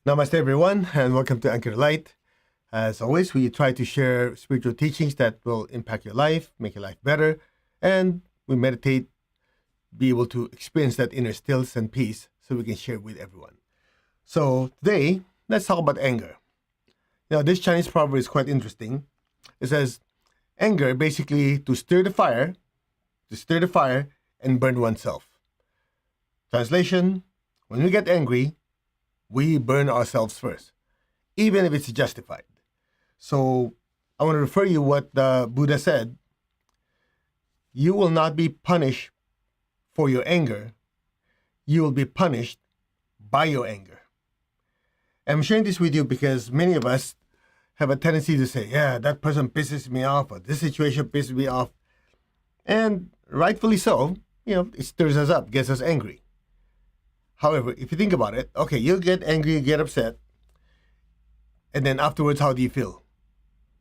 Namaste, everyone, and welcome to Anchor Light. As always, we try to share spiritual teachings that will impact your life, make your life better, and we meditate, be able to experience that inner stillness and peace so we can share with everyone. So today, let's talk about anger. This Chinese proverb is quite interesting. It says, anger basically to stir the fire and burn oneself. Translation, when we get angry, we burn ourselves first, even if it's justified. So I want to refer you what the Buddha said. You will not be punished for your anger. You will be punished by your anger. I'm sharing this with you because many of us have a tendency to say, yeah, that person pisses me off, or this situation pisses me off. And rightfully so, it stirs us up, gets us angry. However, if you think about it, okay, you get angry, you get upset, and then afterwards, how do you feel?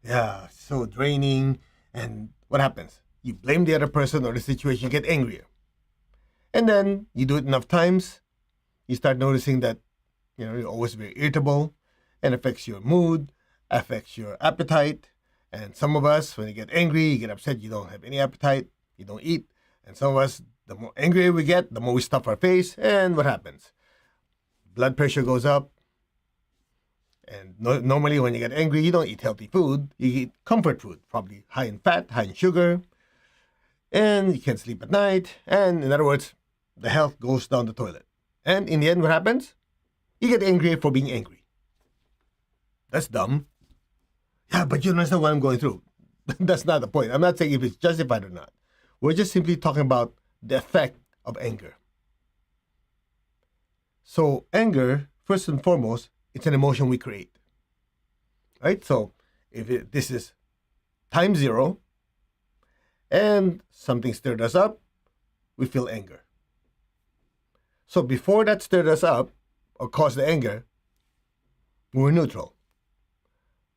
Yeah, so draining, and what happens? You blame the other person or the situation, you get angrier. And then you do it enough times, you start noticing that, you're always very irritable, and affects your mood, affects your appetite, and some of us, when you get angry, you get upset, you don't have any appetite, you don't eat, and some of us, the more angrier we get, the more we stuff our face, and what happens? Blood pressure goes up. And normally when you get angry, you don't eat healthy food. You eat comfort food, probably high in fat, high in sugar. And you can't sleep at night. And in other words, the health goes down the toilet. And in the end, what happens? You get angry for being angry. That's dumb. Yeah, but you understand what I'm going through. That's not the point. I'm not saying if it's justified or not. We're just simply talking about the effect of anger. So anger, first and foremost, it's an emotion we create. Right? So if this is time zero and something stirred us up, we feel anger. So before that stirred us up or caused the anger, we were neutral.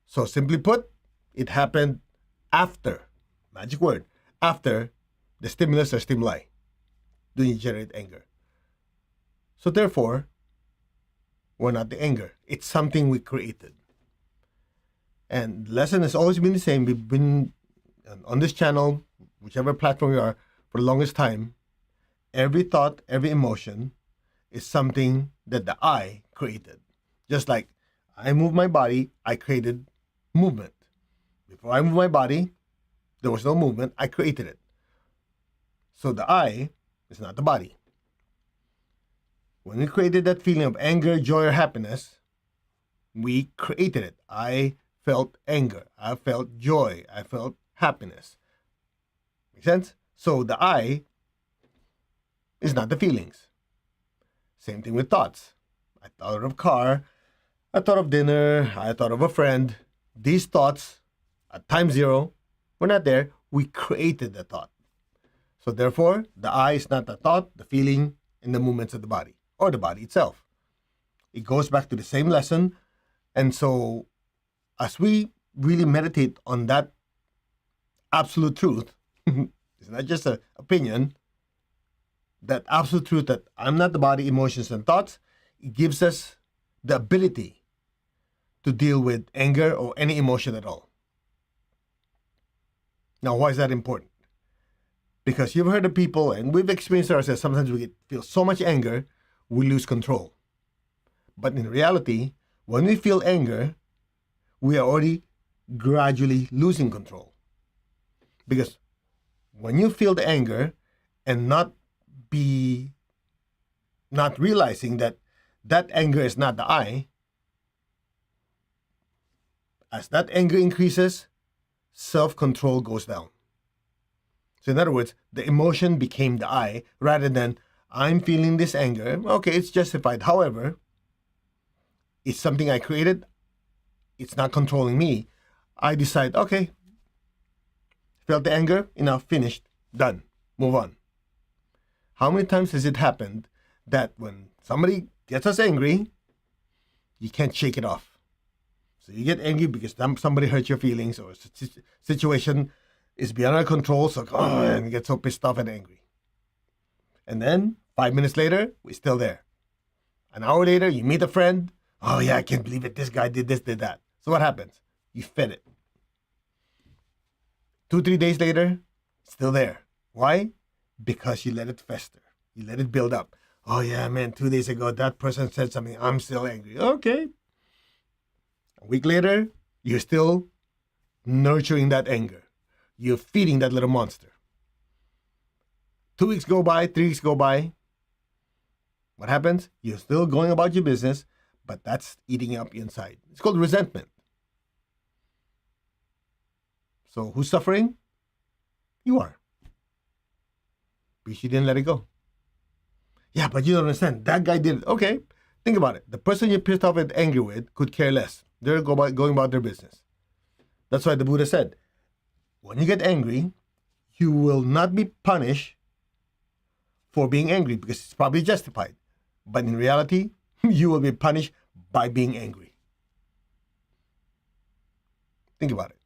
So simply put, it happened after, magic word, after the stimulus or stimuli do you generate anger. So therefore, we're not the anger. It's something we created. And the lesson has always been the same. We've been on this channel, whichever platform we are, for the longest time. Every thought, every emotion is something that the I created. Just like I move my body, I created movement. Before I move my body, there was no movement, I created it. So the I is not the body. When we created that feeling of anger, joy, or happiness, we created it. I felt anger. I felt joy. I felt happiness. Make sense? So the I is not the feelings. Same thing with thoughts. I thought of a car. I thought of dinner. I thought of a friend. These thoughts, at time zero, were not there. We created the thought. So therefore, the I is not the thought, the feeling, and the movements of the body, or the body itself. It goes back to the same lesson. And so as we really meditate on that absolute truth, it's not just an opinion, that absolute truth that I'm not the body, emotions, and thoughts, it gives us the ability to deal with anger or any emotion at all. Now, why is that important? Because you've heard of people, and we've experienced ourselves, sometimes we feel so much anger, we lose control. But in reality, when we feel anger, we are already gradually losing control. Because when you feel the anger and not realizing that anger is not the I, as that anger increases, self-control goes down. So in other words, the emotion became the I rather than I'm feeling this anger. Okay, it's justified. However, it's something I created. It's not controlling me. I decide, okay, felt the anger, enough, finished, done, move on. How many times has it happened that when somebody gets us angry, you can't shake it off? So you get angry because somebody hurt your feelings or situation is beyond our control, so and you get so pissed off and angry. And then 5 minutes later, we're still there. An hour later, you meet a friend Oh yeah, I can't believe it. This guy did this, did that. So what happens? You fed it. 2, 3 days later, still there. Why? Because you let it fester. You let it build up. Oh yeah, man, 2 days ago, that person said something. I'm still angry. Okay. A week later, you're still nurturing that anger. You're feeding that little monster. 2 weeks go by, 3 weeks go by. What happens? You're still going about your business, but that's eating up inside. It's called resentment. So who's suffering? You are. Because you didn't let it go. Yeah, but you don't understand. That guy did it. Okay, think about it. The person you're pissed off and angry with could care less. They're going about their business. That's why the Buddha said, when you get angry, you will not be punished for being angry because it's probably justified. But in reality, you will be punished by being angry. Think about it.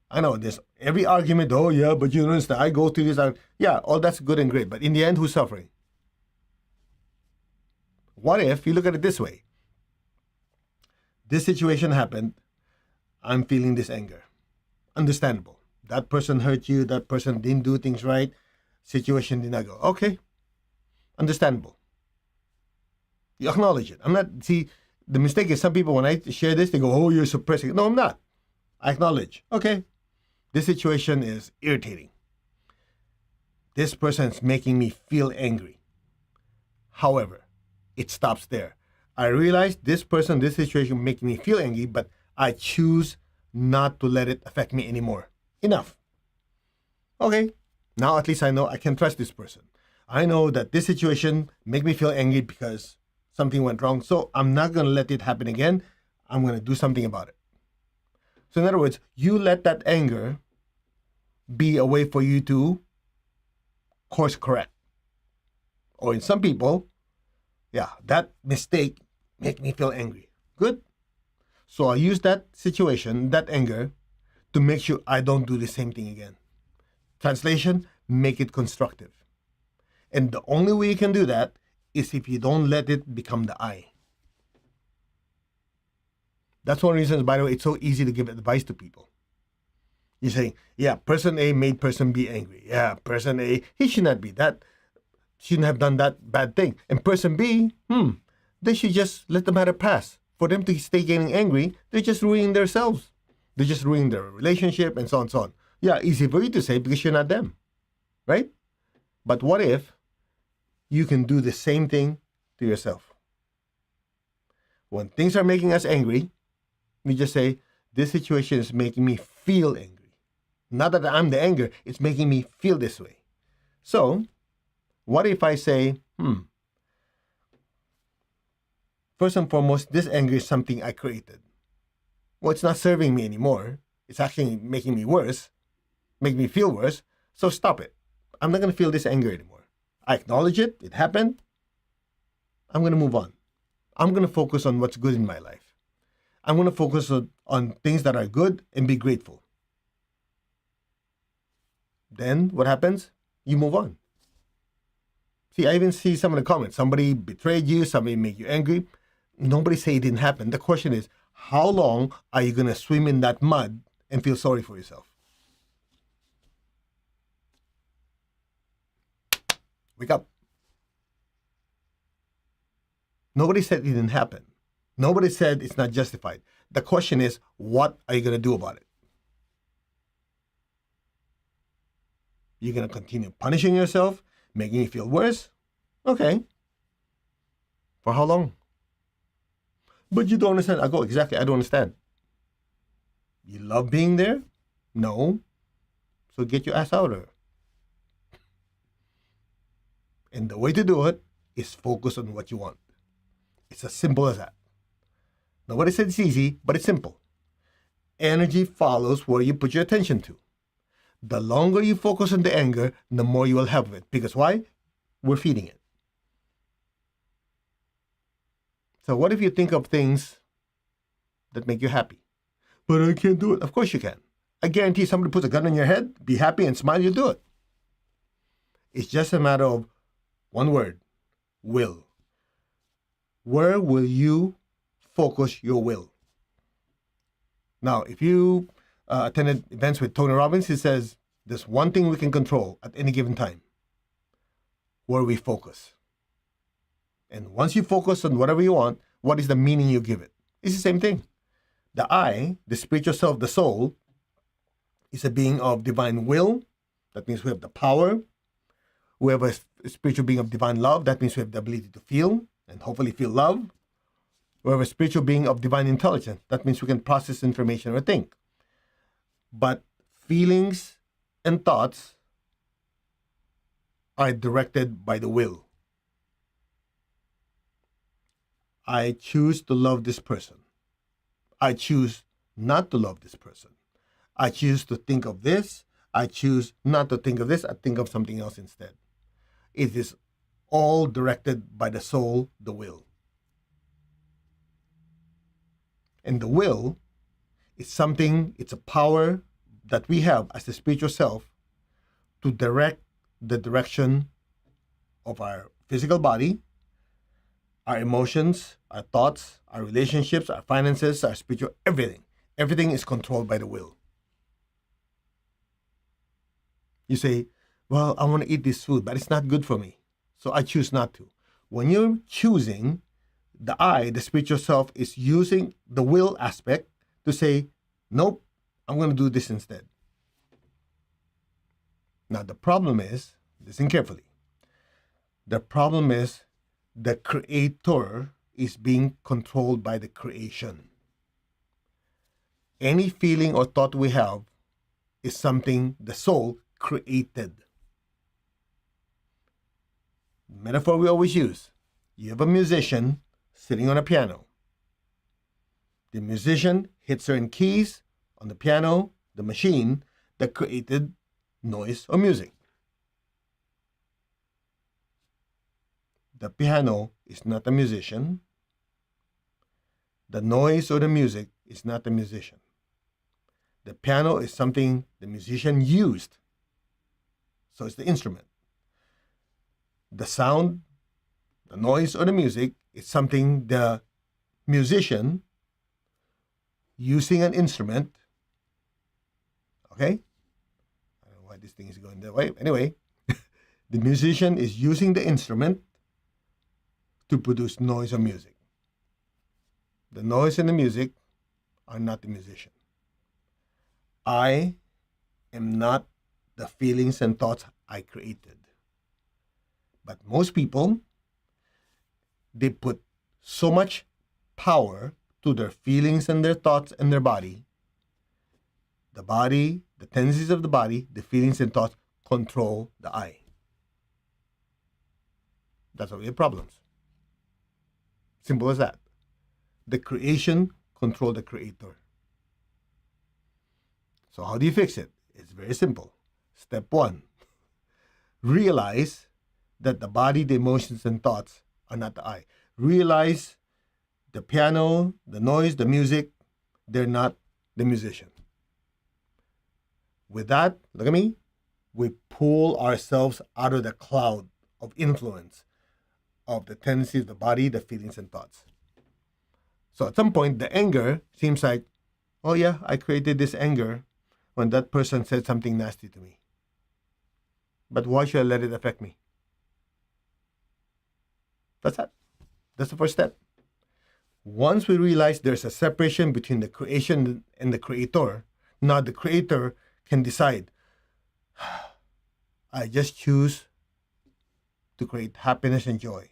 I know there's every argument, oh yeah, but you don't understand. I go through this. Yeah, all that's good and great. But in the end, who's suffering? What if you look at it this way? This situation happened. I'm feeling this anger. Understandable. That person hurt you. That person didn't do things right. Situation did not go. Okay. Understandable. You acknowledge it. I'm not, see, the mistake is some people, when I share this, they go, oh, you're suppressing. No, I'm not. I acknowledge. Okay. This situation is irritating. This person is making me feel angry. However, it stops there. I realize this person, this situation making me feel angry, but I choose not to let it affect me anymore. Enough. Okay. Now at least I know I can trust this person. I know that this situation make me feel angry because something went wrong. So I'm not going to let it happen again. I'm going to do something about it. So in other words, you let that anger be a way for you to course correct. Or in some people, yeah, that mistake make me feel angry. Good. So I use that situation, that anger, to make sure I don't do the same thing again. Translation, make it constructive. And the only way you can do that is if you don't let it become the I. That's one of the reasons, by the way, it's so easy to give advice to people. You're saying, yeah, person A made person B angry. Yeah, person A, he should not be that, shouldn't have done that bad thing. And person B, they should just let the matter pass. For them to stay getting angry, they're just ruining themselves. They're just ruining their relationship and so on and so on. Yeah, easy for you to say because you're not them, right? But what if you can do the same thing to yourself? When things are making us angry, we just say, this situation is making me feel angry. Not that I'm the anger, it's making me feel this way. So, what if I say, first and foremost, this anger is something I created. Well, it's not serving me anymore. It's actually making me worse, making me feel worse. So stop it. I'm not going to feel this anger anymore. I acknowledge it. It happened. I'm going to move on. I'm going to focus on what's good in my life. I'm going to focus on things that are good and be grateful. Then what happens? You move on. See, I even see some of the comments. Somebody betrayed you. Somebody made you angry. Nobody say it didn't happen. The question is, how long are you going to swim in that mud and feel sorry for yourself? Wake up. Nobody said it didn't happen. Nobody said it's not justified. The question is, what are you going to do about it? You're going to continue punishing yourself, making you feel worse? Okay. For how long? But you don't understand. I go, exactly, I don't understand. You love being there? No. So get your ass out of there. And the way to do it is focus on what you want. It's as simple as that. Nobody said it's easy, but it's simple. Energy follows where you put your attention to. The longer you focus on the anger, the more you will have of it. Because why? We're feeding it. So what if you think of things that make you happy? But I can't do it. Of course you can. I guarantee somebody puts a gun on your head, be happy and smile, you'll do it. It's just a matter of one word, will. Where will you focus your will? Now, if you attended events with Tony Robbins, he says there's one thing we can control at any given time: where we focus. And once you focus on whatever you want, what is the meaning you give it? It's the same thing. The I, the spiritual self, the soul, is a being of divine will. That means we have the power. We have a spiritual being of divine love. That means we have the ability to feel and hopefully feel love. We have a spiritual being of divine intelligence. That means we can process information or think. But feelings and thoughts are directed by the will. I choose to love this person. I choose not to love this person. I choose to think of this. I choose not to think of this. I think of something else instead. It is all directed by the soul, the will. And the will is something, it's a power that we have as the spiritual self to direct the direction of our physical body, our emotions, our thoughts, our relationships, our finances, our spiritual, everything. Everything is controlled by the will. You say, well, I want to eat this food, but it's not good for me, so I choose not to. When you're choosing, the I, the spiritual self, is using the will aspect to say, nope, I'm going to do this instead. Now, the problem is, listen carefully, the problem is the creator is being controlled by the creation. Any feeling or thought we have is something the soul created. Metaphor we always use. You have a musician sitting on a piano. The musician hits certain keys on the piano, the machine that created noise or music. The piano is not a musician. The noise or the music is not the musician. The piano is something the musician used. So it's the instrument. The sound, the noise, or the music is something the musician using an instrument. Okay? I don't know why this thing is going that way. Anyway, the musician is using the instrument to produce noise or music. The noise and the music are not the musician. I am not the feelings and thoughts I created. But most people, they put so much power to their feelings and their thoughts and their body. The body, the tendencies of the body, the feelings and thoughts control the I. That's why we have problems. Simple as that. The creation controls the creator. So how do you fix it? It's very simple. Step 1, realize that the body, the emotions, and thoughts are not the I. Realize the piano, the noise, the music, they're not the musician. With that, look at me, we pull ourselves out of the cloud of influence of the tendencies of the body, the feelings, and thoughts. So at some point, the anger seems like, oh yeah, I created this anger when that person said something nasty to me. But why should I let it affect me? That's it. That's the first step. Once we realize there's a separation between the creation and the creator, now the creator can decide, I just choose to create happiness and joy.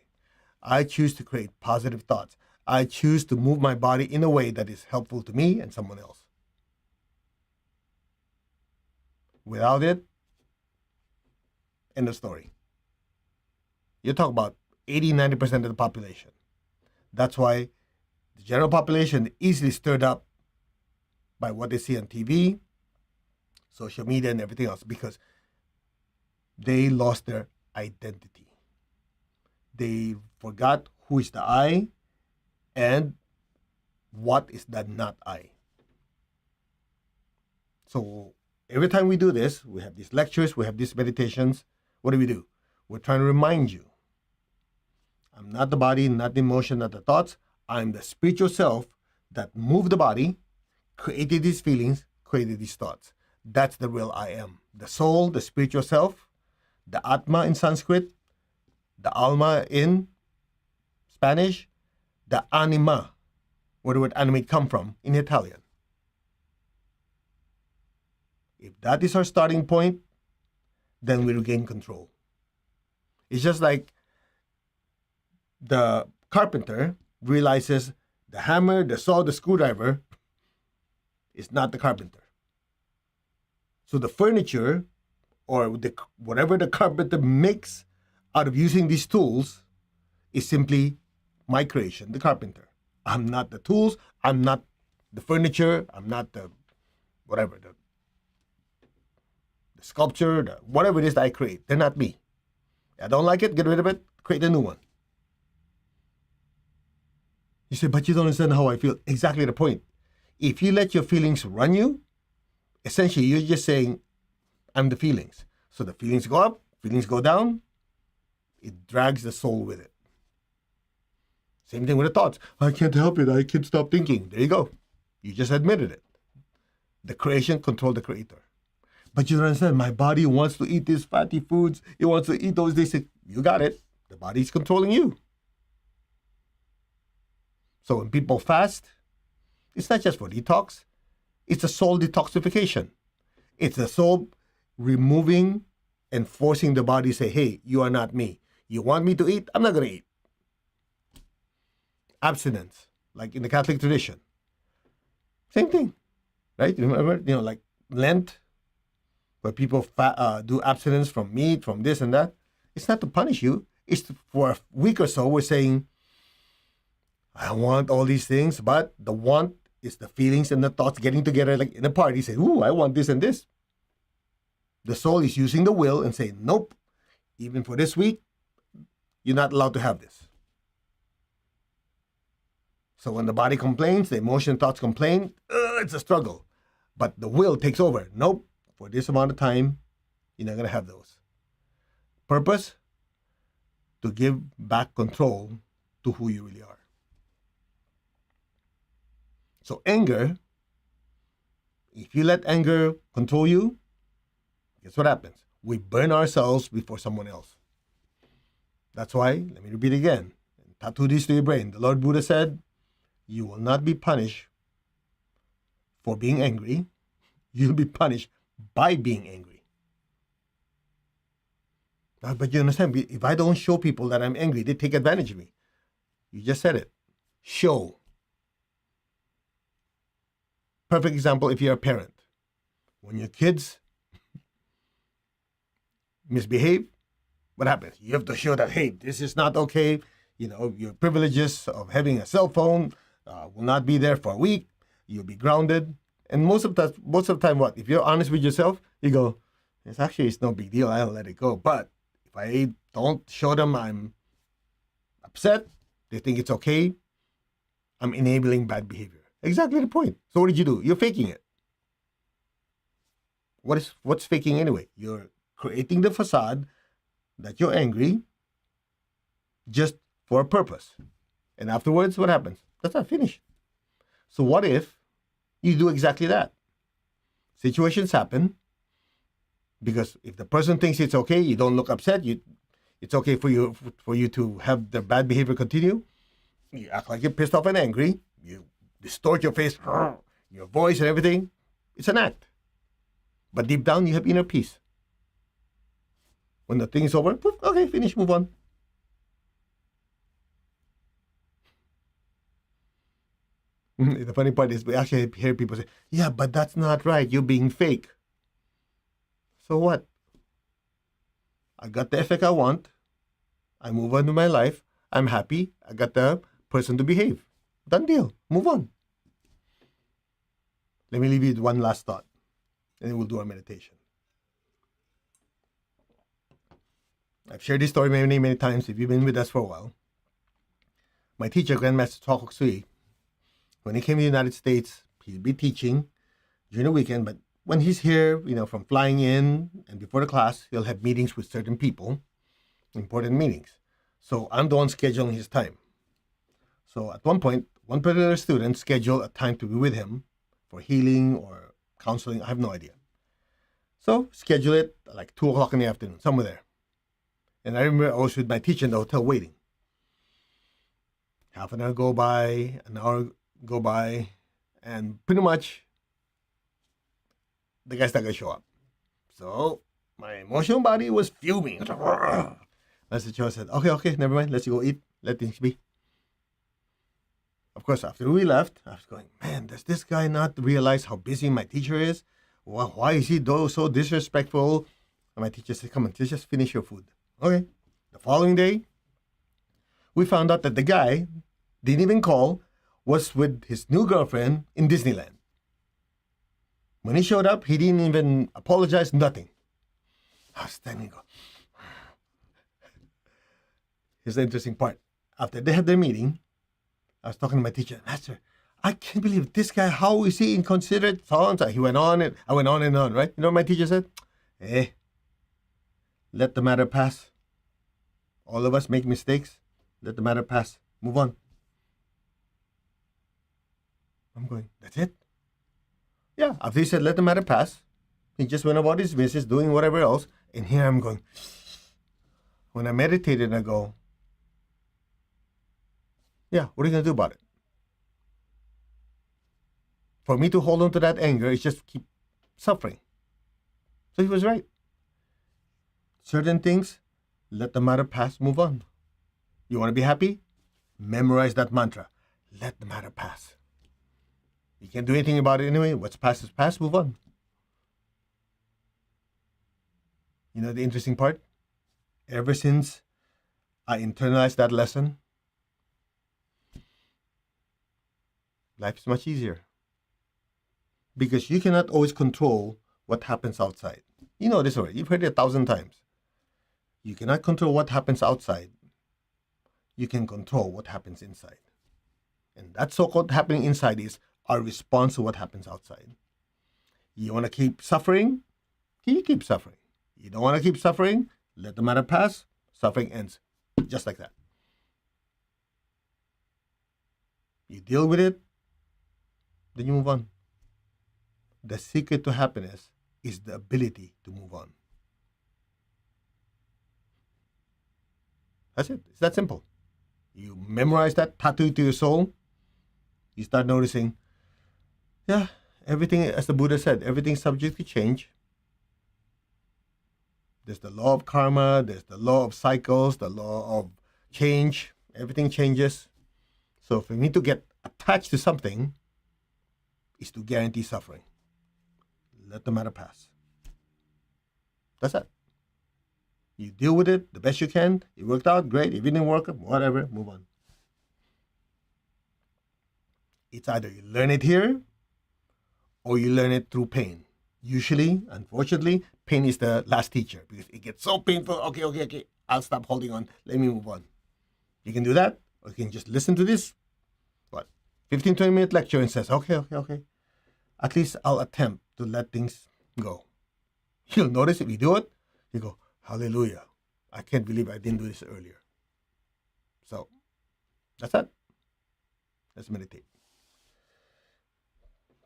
I choose to create positive thoughts. I choose to move my body in a way that is helpful to me and someone else. Without it, end of story. You talk about 80-90% of the population. That's why the general population is easily stirred up by what they see on TV, social media, and everything else, because they lost their identity. They forgot who is the I and what is the not I. So every time we do this, we have these lectures, we have these meditations, what do? We're trying to remind you, I'm not the body, not the emotion, not the thoughts. I'm the spiritual self that moved the body, created these feelings, created these thoughts. That's the real I am. The soul, the spiritual self, the Atma in Sanskrit, the Alma in Spanish, the Anima, where the word animate come from in Italian. If that is our starting point, then we regain control. It's just like the carpenter realizes the hammer, the saw, the screwdriver is not the carpenter. So the furniture or whatever the carpenter makes out of using these tools is simply my creation, the carpenter. I'm not the tools. I'm not the furniture. I'm not the whatever, the sculpture, whatever it is that I create. They're not me. I don't like it, get rid of it, create a new one. You say, but you don't understand how I feel. Exactly the point. If you let your feelings run you, essentially you're just saying, I'm the feelings. So the feelings go up, feelings go down. It drags the soul with it. Same thing with the thoughts. I can't help it. I can't stop thinking. There you go. You just admitted it. The creation controls the creator. But you don't understand. My body wants to eat these fatty foods. It wants to eat those things. You got it. The body's controlling you. So when people fast, it's not just for detox. It's a soul detoxification. It's the soul removing and forcing the body to say, hey, you are not me. You want me to eat? I'm not going to eat. Abstinence, like in the Catholic tradition. Same thing, right? Remember, like Lent, where people do abstinence from meat, from this and that. It's not to punish you. It's for a week or so, we're saying, I want all these things, but the want is the feelings and the thoughts getting together like in a party, say, ooh, I want this and this. The soul is using the will and saying, nope, even for this week, you're not allowed to have this. So when the body complains, the emotion, thoughts complain, it's a struggle. But the will takes over. Nope, for this amount of time, you're not going to have those. Purpose? To give back control to who you really are. So anger, if you let anger control you, guess what happens? We burn ourselves before someone else. That's why, let me repeat again, tattoo this to your brain. The Lord Buddha said, you will not be punished for being angry. You'll be punished by being angry. But you understand, if I don't show people that I'm angry, they take advantage of me. You just said it. Show. Perfect example if you're a parent. When your kids misbehave, what happens? You have to show that, hey, this is not okay. Your privileges of having a cell phone will not be there for a week. You'll be grounded. And most of the time, what? If you're honest with yourself, you go, it's no big deal. I'll let it go. But if I don't show them I'm upset, they think it's okay. I'm enabling bad behavior. Exactly the point. So what did you do? You're faking it. What's faking anyway? You're creating the facade that you're angry just for a purpose. And afterwards, what happens? That's not finished. So what if you do exactly that? Situations happen because if the person thinks it's okay, you don't look upset, it's okay for you to have the bad behavior continue. You act like you're pissed off and angry. You distort your face, your voice and everything. It's an act. But deep down, you have inner peace. When the thing is over, okay, finish, move on. The funny part is we actually hear people say, yeah, but that's not right. You're being fake. So what? I got the effect I want. I move on to my life. I'm happy. I got the person to behave. Done deal. Move on. Let me leave you with one last thought, and then we'll do our meditation. I've shared this story many, many times if you've been with us for a while. My teacher, Grandmaster Chokok Sui, when he came to the United States, he'd be teaching during the weekend, but when he's here, from flying in and before the class, he'll have meetings with certain people, important meetings. So I'm the one scheduling his time. So at one point, one particular student scheduled a time to be with him for healing or counseling. I have no idea. So schedule it like 2 o'clock in the afternoon, somewhere there. And I remember I was with my teacher in the hotel waiting. Half an hour go by, an hour go by, and pretty much the guy's not gonna show up. So my emotional body was fuming. As the teacher said, okay, never mind, let's go eat, let things be. Of course, after we left, I was going, man, does this guy not realize how busy my teacher is? Why is he so disrespectful? And my teacher said, come on, just finish your food. Okay. The following day, we found out that the guy didn't even call, was with his new girlfriend in Disneyland. When he showed up, he didn't even apologize, nothing. I was standing there. Here's the interesting part. After they had their meeting, I was talking to my teacher. Master, I can't believe this guy. How is he inconsiderate? So he went on and I went on and on, right? You know what my teacher said? Let the matter pass. All of us make mistakes. Let the matter pass. Move on. I'm going, that's it? Yeah, after he said, let the matter pass, he just went about his business, doing whatever else. And here I'm going, when I meditated, I go, yeah, what are you going to do about it? For me to hold on to that anger is just keep suffering. So he was right. Certain things, let the matter pass, move on. You want to be happy? Memorize that mantra. Let the matter pass. You can't do anything about it anyway. What's past is past, move on. You know the interesting part? Ever since I internalized that lesson, life is much easier. Because you cannot always control what happens outside. You know this already. You've heard it 1,000 times. You cannot control what happens outside. You can control what happens inside. And that so-called happening inside is our response to what happens outside. You want to keep suffering? You keep suffering. You don't want to keep suffering? Let the matter pass. Suffering ends. Just like that. You deal with it, then you move on. The secret to happiness is the ability to move on. That's it. It's that simple. You memorize that, tattoo to your soul. You start noticing, yeah, everything, as the Buddha said, everything's subject to change. There's the law of karma, there's the law of cycles, the law of change. Everything changes. So for me to get attached to something is to guarantee suffering. Let the matter pass. That's it. You deal with it the best you can. It worked out, great. If it didn't work, whatever, move on. It's either you learn it here or you learn it through pain. Usually, unfortunately, pain is the last teacher because it gets so painful. Okay. I'll stop holding on. Let me move on. You can do that, or you can just listen to this, 15, 20-minute lecture and says, okay. At least I'll attempt to let things go. You'll notice if you do it, you go, hallelujah. I can't believe I didn't do this earlier. So, that's it. Let's meditate.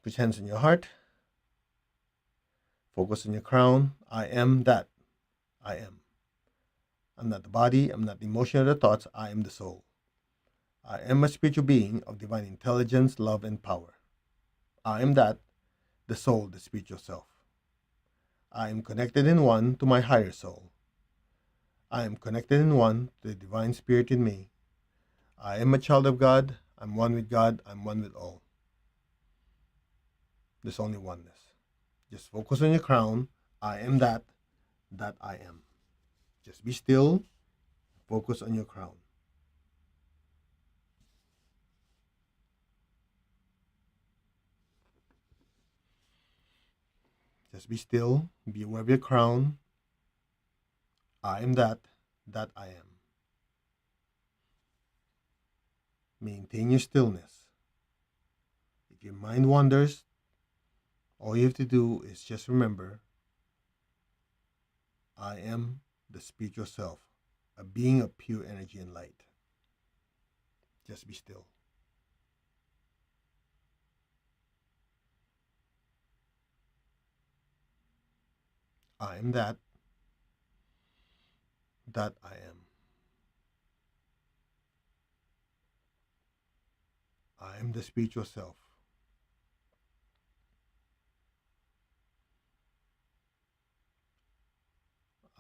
Put your hands on your heart. Focus on your crown. I am that. I am. I'm not the body. I'm not the emotion or the thoughts. I am the soul. I am a spiritual being of divine intelligence, love, and power. I am that, the soul, the spiritual self. I am connected in one to my higher soul. I am connected in one to the divine spirit in me. I am a child of God. I'm one with God. I'm one with all. There's only oneness. Just focus on your crown. I am that I am. Just be still. Focus on your crown. Just be still. Be aware of your crown. I am that I am. Maintain your stillness. If your mind wanders, all you have to do is just remember, I am the spiritual self. a being of pure energy and light. Just be still. I am that I am. I am the spiritual self.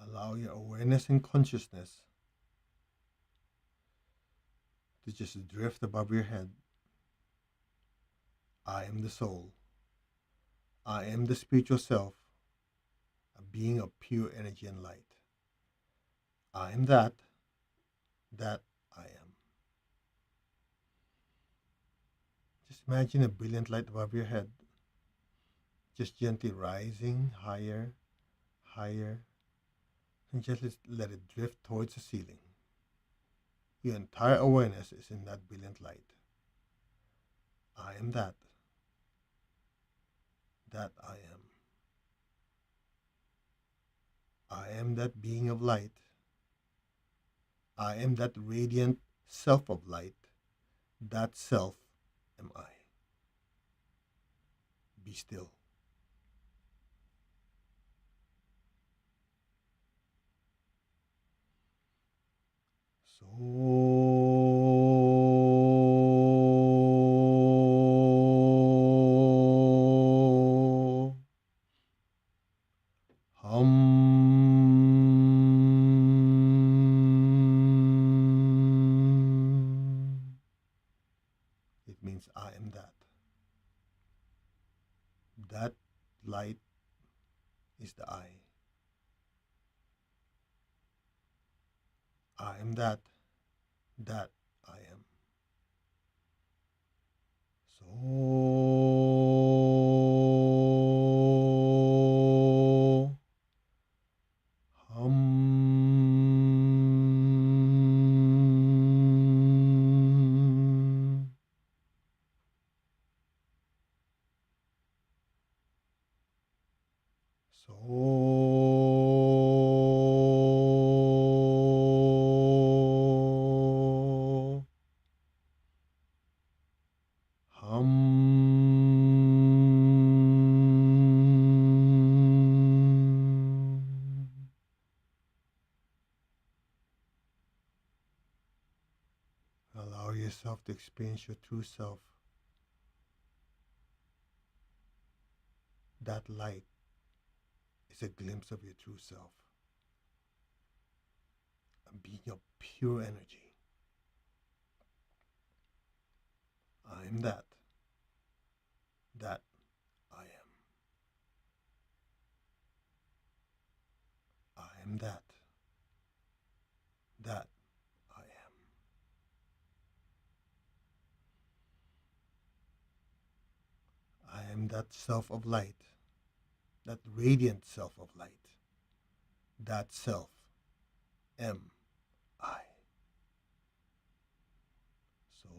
Allow your awareness and consciousness to just drift above your head. I am the soul. I am the spiritual self, a being of pure energy and light. I am that I am. Just imagine a brilliant light above your head, just gently rising higher, higher, and just let it drift towards the ceiling. Your entire awareness is in that brilliant light. I am that I am. I am that being of light. I am that radiant self of light. That self am I. Be still. So it means I am that. That light is the I. I am that I am. So So Allow yourself to experience your true self. That light is a glimpse of your true self, a being of pure energy. I am that I am. I am that I am. I am that self of light, that radiant self of light. That self am I. So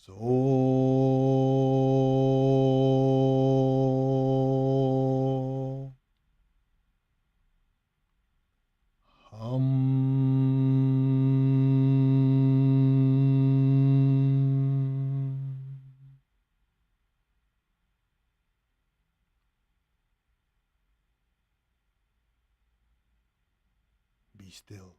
So Be still.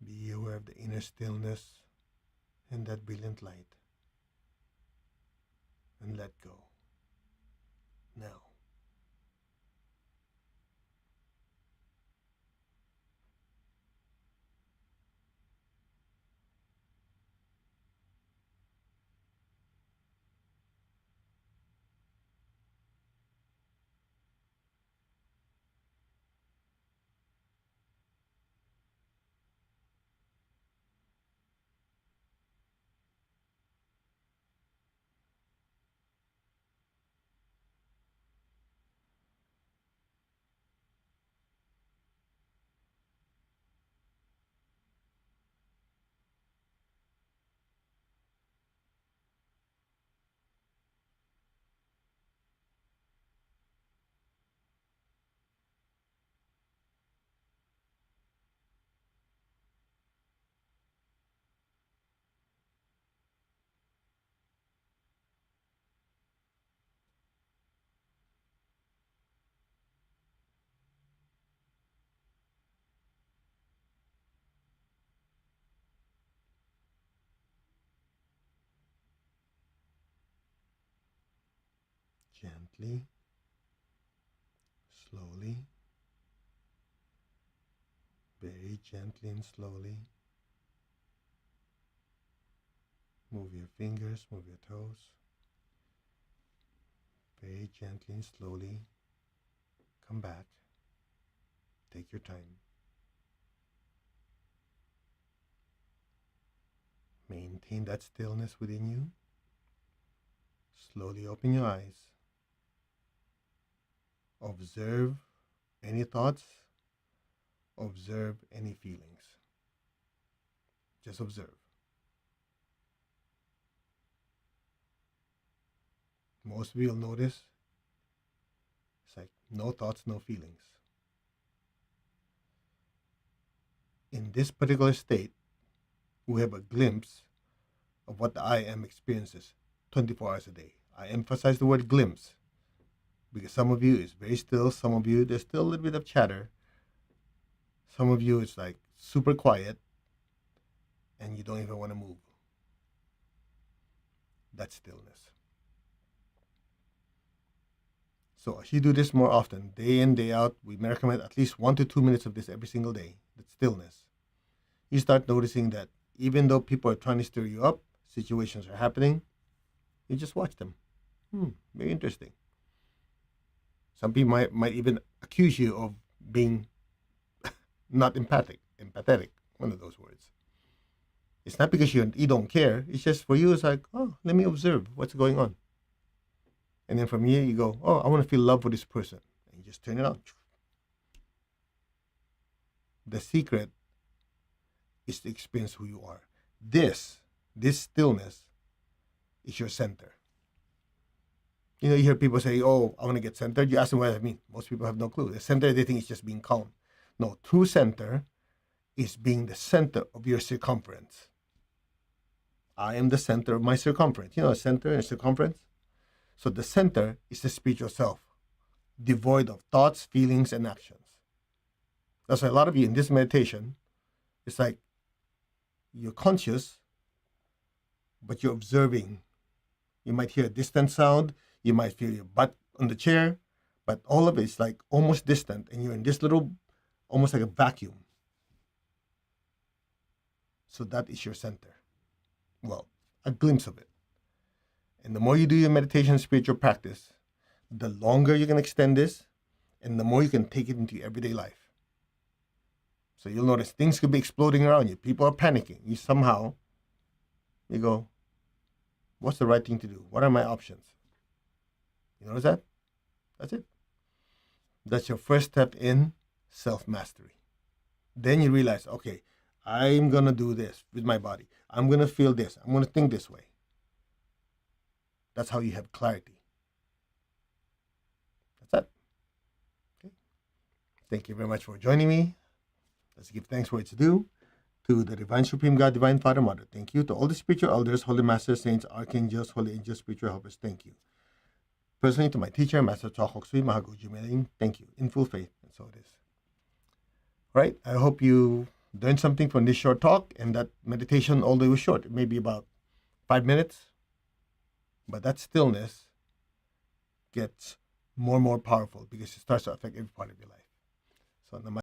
Be aware of the inner stillness and that brilliant light. And let go. Now. gently, slowly, very gently and slowly. Move your fingers, move your toes. Very gently and slowly. Come back. Take your time. Maintain that stillness within you. Slowly open your eyes. Observe any thoughts. Observe any feelings. Just observe. Most of you will notice it's like no thoughts, no feelings. In this particular state, we have a glimpse of what the I am experiences 24 hours a day. I emphasize the word glimpse because some of you is very still, some of you there's still a little bit of chatter, some of you it's like super quiet and you don't even want to move. That's stillness. So as you do this more often, day in, day out, we recommend at least 1 to 2 minutes of this every single day. That's stillness. You start noticing that even though people are trying to stir you up, situations are happening, you just watch them. Very interesting. Some people might even accuse you of being not empathetic, one of those words. It's not because you don't care. It's just for you, it's like, oh, let me observe what's going on. And then from here, you go, oh, I want to feel love for this person. And you just turn it on. The secret is to experience who you are. This stillness is your center. You know, you hear people say, oh, I want to get centered. You ask them what I mean. Most people have no clue. The center, they think it's just being calm. No, true center is being the center of your circumference. I am the center of my circumference. You know, a center and circumference? So the center is the spiritual self, devoid of thoughts, feelings, and actions. That's why a lot of you in this meditation, it's like you're conscious, but you're observing. You might hear a distant sound. You might feel your butt on the chair, but all of it is like almost distant, and you're in this little, almost like a vacuum. So that is your center. Well, a glimpse of it. And the more you do your meditation and spiritual practice, the longer you can extend this, and the more you can take it into your everyday life. So you'll notice things could be exploding around you. People are panicking. You go, what's the right thing to do? What are my options? You notice that? That's it. That's your first step in self-mastery. Then you realize, okay, I'm going to do this with my body. I'm going to feel this. I'm going to think this way. That's how you have clarity. That's it. Okay. Thank you very much for joining me. Let's give thanks where it's due. To the Divine Supreme God, Divine Father, Mother, thank you. To all the spiritual elders, holy masters, saints, archangels, holy angels, spiritual helpers, thank you. Personally, to my teacher, Master Chok Sui Mahaguju Meling, thank you. In full faith, and so it is. All right, I hope you learned something from this short talk, and that meditation, although it was short, it may be about 5 minutes, but that stillness gets more and more powerful because it starts to affect every part of your life. So,